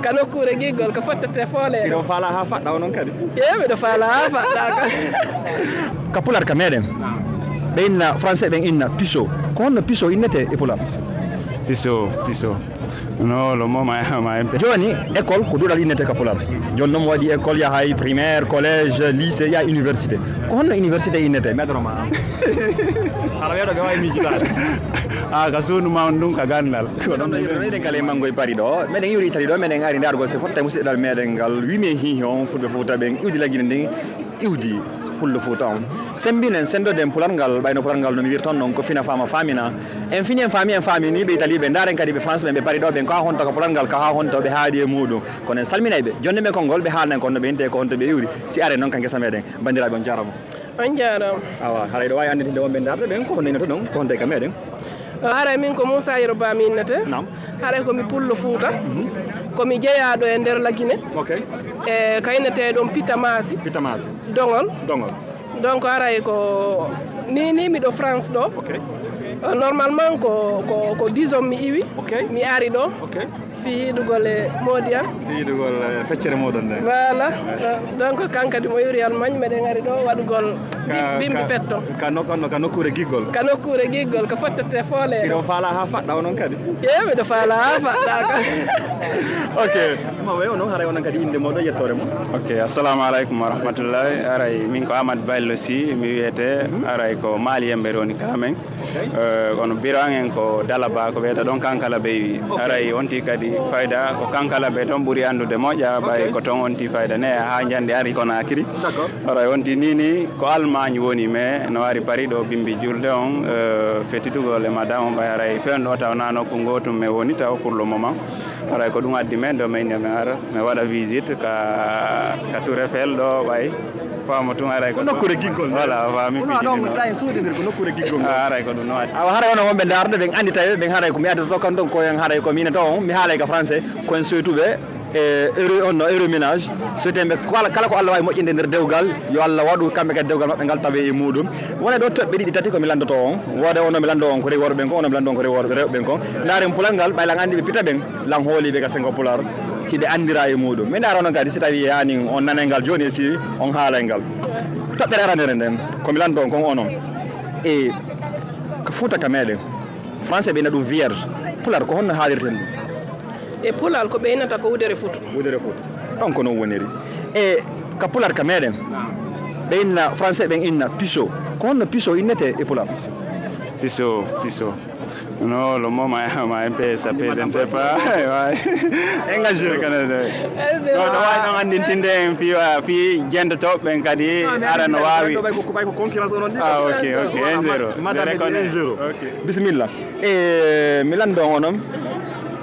ka nokkure giggol ko fottete foole iɗon faala ha faɗɗa o noon kadi miɗo faala ha faɗɗa ka pular ka meɗen ɓe inna français ɓen inna piso ko honno piso innete e pular piso no lo moma MP joni école ko duɗal innete ka pular joni noon waɗi école yahay primaire collège lycée ya université ko honno université innete meɗoroma ala weeɗo ɓe wawi mijitade ka suuduma on ɗum ka gandal meɗen kala e manggo e paari ɗo meɗen iwri Italie ɗo meɗen ari ndargol so fotta musidɗal meɗen ngal 8 hihi on fulɓe Fouta ɓen iwdi laggine ndin iwdi pullo Fouta on sembinen sendoden pular ngal ɓayno pular ngal nomi wirton noon ko fina fama famina en fini en famini ɓe Italie ɓe daren kadi ɓe France ɓe paari ɗo ɓen ko ha honto ko pular ngal ko ha honto ɓe haadi e muɗum kono en salminay ɓe jonde men konngol ɓe haalnen ko no ɓe inte ko honto ɓe iwri si are noon ka guesa meɗen bandiraɓe on jarama on jarama awa haray ɗo wawi anditinde wonɓe darde ɓen ko honno innata ɗon ko honto e ka meɗen haray min ko Moussa Yero Ba mi innete haray komi pullo Fouta komi jeeyaɗo e nder Laguine e ka innete ɗon Pita Masi Dongol donc haray ko ni miɗo France ɗo normalement ko 10 ans mi iwi mi ari ɗo fi yiɗugol e moodi an yiɗugol feccere moɗon nde voilà donc kankadi mo yuri Allemagne meɗen ari ɗo waɗugol bimbi fetton ka nokkure giggol ko fottete foole iɗon faala ha faɗɗa o noon kadi miɗo faala ha faɗɗa ok ma way o noon haray onon kadi inde moɗon yettore mo ok assalamu aleykum wa rahmatullahi aray min ko Amadou Baylo Sy mi wiyete aray ko Mali yemɓe roni kamen kono biran en ko Dalaba ko wiyeta ɗon kankala ɓe wi aray wonti kadi fayda ko kankala ɓe toon ɓuuri andude moƴƴa ɓay ko toon wonti fayda ne ha jande ari Conakry aray wonti nini ko Allemagne woni mais no wari Paris ɗo bimbi julde on fettitugol e madame on ɓay aray fewno ɗo tawna nokku gotum me woni taw pour le moment aray ko ɗum addi men ɗo min mi ara mi waɗa visite ka Tour Eiffel ɗo ɓay fama tun aray ko nokkure giggol voilà fami piɗiɗino ko nokkure giggol aray ko ɗum no waɗi awa haray onon wonɓe darde ɓen andi tawi ɓen haray ko mi addoto kan ɗon koyen haray ko mine taw mi haalay ka français koyen soytuɓe e euro ménage soyteɓe kala ko Allah wawi moƴƴinde nder dewgal yo Allah waɗu kamɓe kadi dewgal maɓɓe ngal tawe e muɗum wona ɗo toɓɓe ɗiɗi tati komi landoto on wode ono mi lando on ko rewi worɓe ɓen ko ono mi lando on ko rewi rewɓe ɓen ko daren pulal ngal ɓaylan andi ɓe pita ɓen lan hooliɓe ga sengo pular hiɓe andira e muɗum min dara onon kadi si tawi yani on nanay ngal joni si on haalay ngal toɓɓere arandere nden komi lando on kon onon e ko Fouta ka meɗen français ɓe ina ɗum vierge pular ko honno haalirten ɗum e pulal ko ɓe innata ko wudere Fouta ɗon ko noon woniri e ka pular ka meɗen ɓe inna français ɓen inna piso ko honno piso innete e pular piso no le mot MP s'appelle je ne sais pas engagé no wawi ɗon andintinde en fi jendoto ɓen kadi ara no wawi ko concurrence onon ɗi ok 1-0 bisimilla e mi lando onon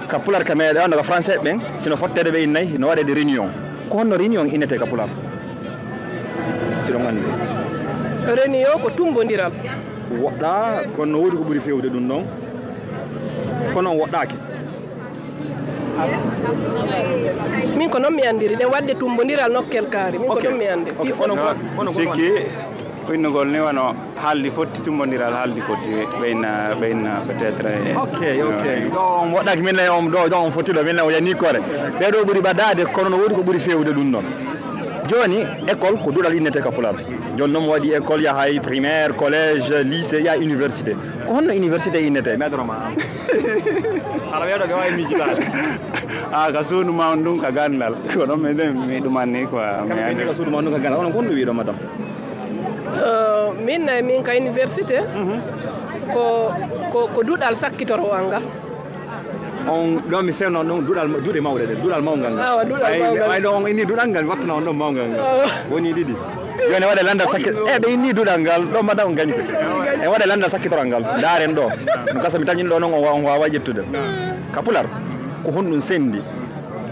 ka pular ka meɗen onno ka français ɓen sino fottede ɓe innayi no waɗede réunion ko honno réunion innete ka pular siɗon andi réunion ko tumbodiral woɗɗa kono no woodi ko ɓuuri fewde ɗum ɗon kono on woɗɗaki min ko noon mi andiri ɗen wadde tumbodiral nokkel kaari min ko noon mi andi sikki innugol ni wono haaldi fotti tumbodiral haaldi fotti ɓeyna peut être ok ɗo on woɗɗaki min on ɗo on fotti ɗo min o yani kore ɓeɗo ɓuuri ɓaddade kono no woodi ko ɓuuri fewde ɗum ɗon joni école ko duɗal innete ka pular joni noon waɗi école yahay primaire collège lycée ya université ko honno université innete meɗoroma ala weeɗo ɓe wawi mijitade ka suuduma on ɗum ka gandal ko ɗon meɗen mi ɗumanni quoi ka suuduma on ɗum ka gandal onon gonɗo wiiɗo madame min ka université ko duɗal sakkitorowal ngal on ɗon mi fewno ɗum duuɗe mawɗe ɗe duuɗal mawgal ngal way ɗo on inni duuɗal ngal wattana on ɗon mawgal ngal woni ɗiɗi joni waɗe landal ɓe inni duuɗal ngal ɗo mbaɗa on gañi e waɗe landal sakkitoral ngal daren ɗo ɗum gasa mi tañin ɗo noon on wawa ƴettude ka pular ko honɗum sendi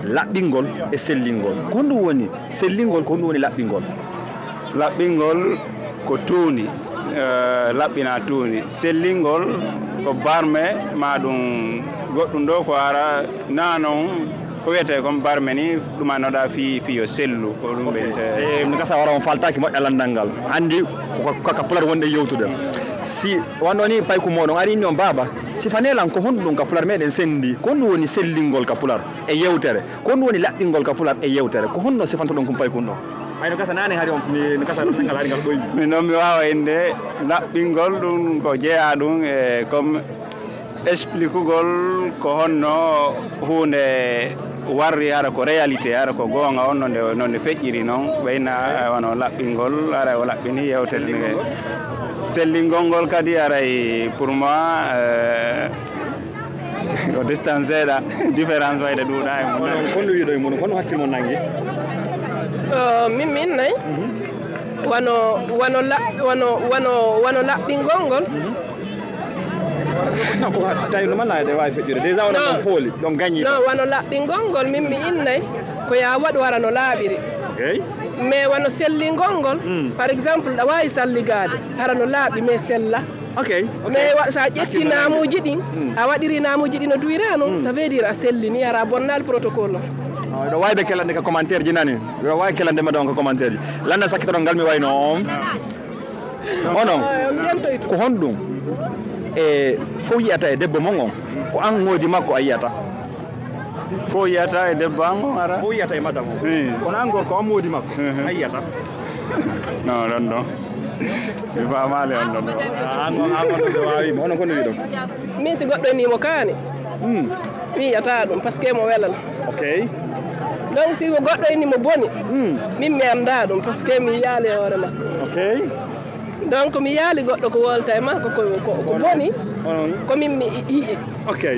laɓɓingol e sellingol ko honɗum woni sellingol ko honɗum woni laɓɓingol ko tuuni laɓɓina tuuni sellingol ko barme ma ɗum goɗɗum ɗo ko ara nanon ko wiyete comme barme ni ɗumanoɗa fiyo sellu ko ɗum ɓeyte mi gasa wara on faltaki moƴƴa landal ngal andi kaka pular wonde yewtude si wano ni pay ko modon ari non baba si fanelan ko honɗum ka pular meɗen sendi ko honɗum woni sellingol ka pular e yewtere ko honɗum woni laɓɓingol ka pular e yewtere ko honno sifanto ɗon kum pay kun ɗo ayno gasa nane hari on mi gasa ɗo ngal hari ngal ɗoyi min noon mi wawa inde laɓɓingol ɗum ko jeeya ɗum e comme explique ugol ko honno hunde warri hara ko réalité hara ko goonga on nonde feƴƴiri noon ɓayna wono laɓɓingol ara o laɓɓini yewtere nde sellingol ngol kadi aray pour moi o distance seeɗa différence wayde ɗuuɗa e mon honno wiiɗo e mon honno hakkille mon nangi min nayi wono laɓɓingol ngol non ko so tawi no mallade wawi feƴƴude déjà wono ɗon fooli ɗon gagni non wono laɓɓingol ngol min mi innayyi ko ya waɗ wara no laaɓiri eyyi mais wono sellingol ngol par exemple ɗa wawi salligade hara no laaɓi mais sella mais sa ƴetti namuji ɗin a waɗiri namuji ɗi no duyra noon ça veut dire a sellini hara bonnali protocole o ɗo wayde kellande ko commentaire ji nani ɗo wawi kellande ma ɗon ko commentaire ji landa sakkitoɗon ngal mi wayno on onon ko honɗum e fof yiyata e debbo mon on ko an ngoodi makko a yiyata fof yiyata e debbo an on ara fof yiyata e madame o kono an gorko an moodi makko a yiyata non ɗon ɗon mi famali on ɗon ɗo an ɗo wawima onon kono wi ɗon min si goɗɗo nimo kaani mi yiyata ɗum par ce que mo welal donc si goɗɗo nimo boni min mi anda ɗum par ce que mi yaali e hoore makko donc mi yaali goɗɗo ko wolta e makko ko boni komin mi yiɗi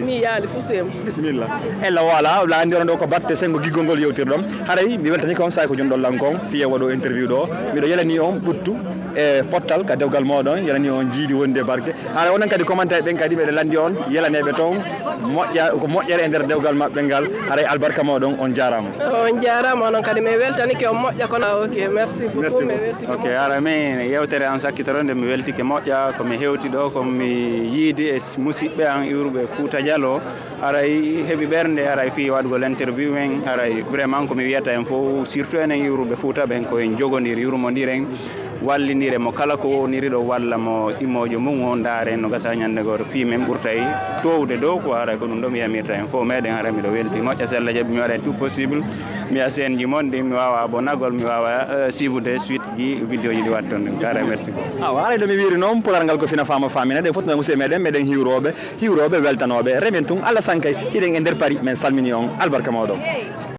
mi yaali fusema bisimilla ella voilà la andi on ɗo ko batte sengo giggol ngol yewtirɗon haray mi weltani kon say ko joni ɗon lankon fiye waɗo interview ɗo miɗo yelani on ɓuttu e pottal ka dewgal moɗon yelani on jiidi wonde barke haray onon kadi commentaire ɓen kadi ɓeɗe landi on yelaneɓe toon moƴƴa ko moƴƴere e nder dewgal mabɓe ngal haray albarka moɗon on jarama onon kadi mi weltanike on moƴƴa kono ok merci beaucoup mi welti ok ara min yewtere an sakkitorode mi weltike moƴƴa komi hewti ɗo komi yiidi e musidɓe an iwruɓe Fouta Diallo aray heeɓi ɓernde aray fi waɗgol interview en aray vraiment komi wiyata en fof surtout enen iwruɓe Fouta ɓen koyen jogodir yurmodiren wallidire mo kala ko woniri ɗo walla mo immojo mum o daare no gasa ñande goto fi men ɓurtay towde dow ko aray ko ɗum ɗo mi yamirta en fof meɗen hara miɗo welti moƴƴa so Allah jaaɓi mi waɗa tout possible mi a scène ji mon ɗi mi wawa abonnagol mi wawa suivre suite ji vidéo ji ɗi watta toon ɗum kara merci beaucoup aray ɗo mi wiiri noon pular ngal ko fina fama famina ɗe fotno musidɓe meɗen hiwroɓe weltanoɓe remen tun Allah sankay hiɗen e nder Paris min salmini on albarka mawɗon